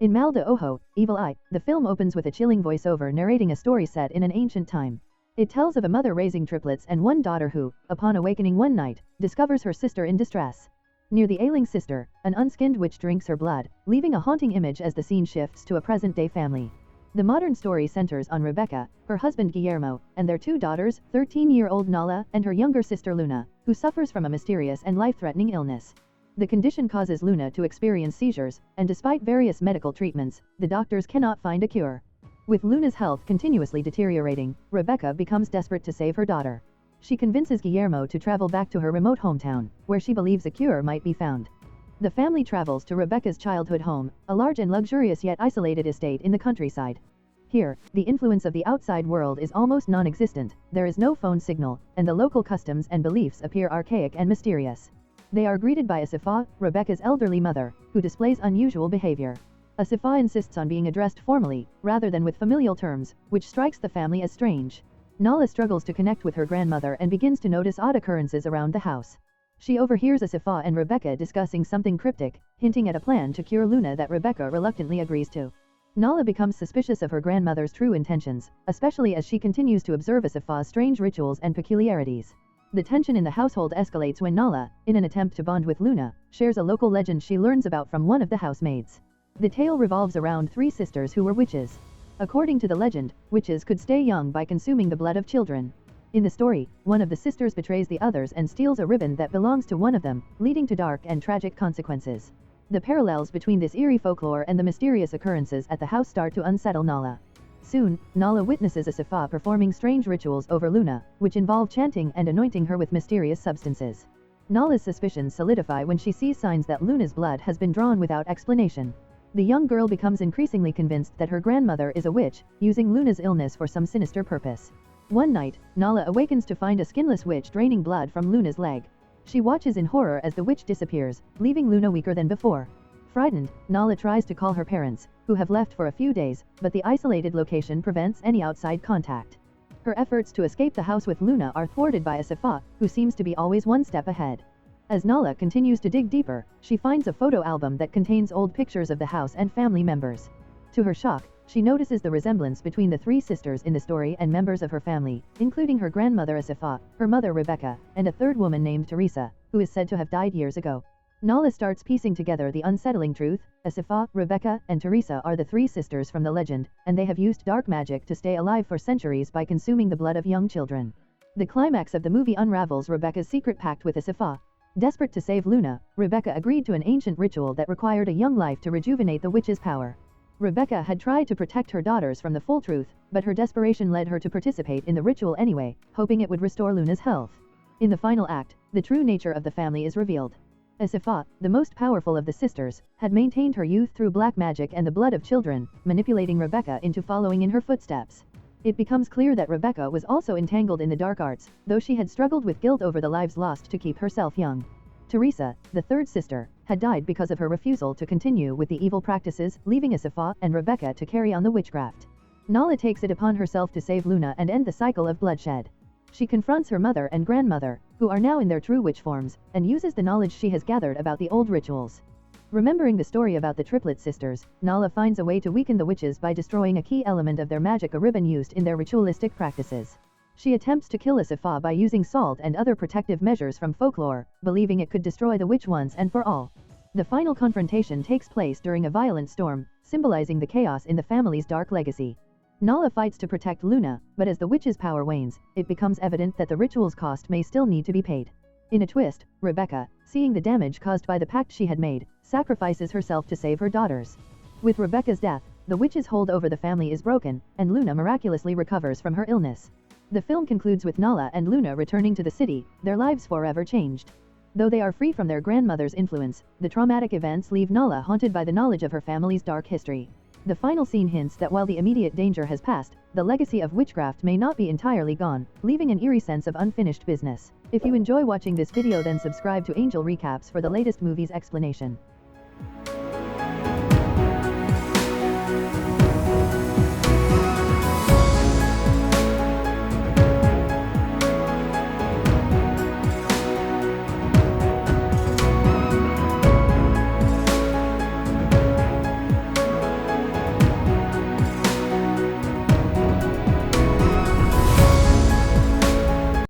In Mal de Ojo, Evil Eye, the film opens with a chilling voiceover narrating a story set in an ancient time. It tells of a mother raising triplets and one daughter who, upon awakening one night, discovers her sister in distress. Near the ailing sister, an unskinned witch drinks her blood, leaving a haunting image as the scene shifts to a present-day family. The modern story centers on Rebecca, her husband Guillermo, and their two daughters, 13-year-old Nala and her younger sister Luna, who suffers from a mysterious and life-threatening illness. The condition causes Luna to experience seizures, and despite various medical treatments, the doctors cannot find a cure. With Luna's health continuously deteriorating, Rebecca becomes desperate to save her daughter. She convinces Guillermo to travel back to her remote hometown, where she believes a cure might be found. The family travels to Rebecca's childhood home, a large and luxurious yet isolated estate in the countryside. Here, the influence of the outside world is almost non-existent, there is no phone signal, and the local customs and beliefs appear archaic and mysterious. They are greeted by Asifa, Rebecca's elderly mother, who displays unusual behavior. Asifa insists on being addressed formally, rather than with familial terms, which strikes the family as strange. Nala struggles to connect with her grandmother and begins to notice odd occurrences around the house. She overhears Asifa and Rebecca discussing something cryptic, hinting at a plan to cure Luna that Rebecca reluctantly agrees to. Nala becomes suspicious of her grandmother's true intentions, especially as she continues to observe Asifa's strange rituals and peculiarities. The tension in the household escalates when Nala, in an attempt to bond with Luna, shares a local legend she learns about from one of the housemaids. The tale revolves around three sisters who were witches. According to the legend, witches could stay young by consuming the blood of children. In the story, one of the sisters betrays the others and steals a ribbon that belongs to one of them, leading to dark and tragic consequences. The parallels between this eerie folklore and the mysterious occurrences at the house start to unsettle Nala. Soon, Nala witnesses Asifa performing strange rituals over Luna, which involve chanting and anointing her with mysterious substances. Nala's suspicions solidify when she sees signs that Luna's blood has been drawn without explanation. The young girl becomes increasingly convinced that her grandmother is a witch, using Luna's illness for some sinister purpose. One night, Nala awakens to find a skinless witch draining blood from Luna's leg. She watches in horror as the witch disappears, leaving Luna weaker than before. Frightened, Nala tries to call her parents, who have left for a few days, but the isolated location prevents any outside contact. Her efforts to escape the house with Luna are thwarted by Asifa, who seems to be always one step ahead. As Nala continues to dig deeper, she finds a photo album that contains old pictures of the house and family members. To her shock, she notices the resemblance between the three sisters in the story and members of her family, including her grandmother Asifa, her mother Rebecca, and a third woman named Teresa, who is said to have died years ago. Nala starts piecing together the unsettling truth. Asifa, Rebecca, and Teresa are the three sisters from the legend, and they have used dark magic to stay alive for centuries by consuming the blood of young children. The climax of the movie unravels Rebecca's secret pact with Asifa. Desperate to save Luna, Rebecca agreed to an ancient ritual that required a young life to rejuvenate the witch's power. Rebecca had tried to protect her daughters from the full truth, but her desperation led her to participate in the ritual anyway, hoping it would restore Luna's health. In the final act, the true nature of the family is revealed. Asifa, the most powerful of the sisters, had maintained her youth through black magic and the blood of children, manipulating Rebecca into following in her footsteps. It becomes clear that Rebecca was also entangled in the dark arts, though she had struggled with guilt over the lives lost to keep herself young. Teresa, the third sister, had died because of her refusal to continue with the evil practices, leaving Asifa and Rebecca to carry on the witchcraft. Nala takes it upon herself to save Luna and end the cycle of bloodshed. She confronts her mother and grandmother, who are now in their true witch forms, and uses the knowledge she has gathered about the old rituals. Remembering the story about the triplet sisters, Nala finds a way to weaken the witches by destroying a key element of their magic, a ribbon used in their ritualistic practices. She attempts to kill Asifa by using salt and other protective measures from folklore, believing it could destroy the witch once and for all. The final confrontation takes place during a violent storm, symbolizing the chaos in the family's dark legacy. Nala fights to protect Luna, but as the witch's power wanes, it becomes evident that the ritual's cost may still need to be paid. In a twist, Rebecca, seeing the damage caused by the pact she had made, sacrifices herself to save her daughters. With Rebecca's death, the witch's hold over the family is broken, and Luna miraculously recovers from her illness. The film concludes with Nala and Luna returning to the city, their lives forever changed. Though they are free from their grandmother's influence, the traumatic events leave Nala haunted by the knowledge of her family's dark history. The final scene hints that while the immediate danger has passed, the legacy of witchcraft may not be entirely gone, leaving an eerie sense of unfinished business. If you enjoy watching this video, then subscribe to Angel Recaps for the latest movies explanation.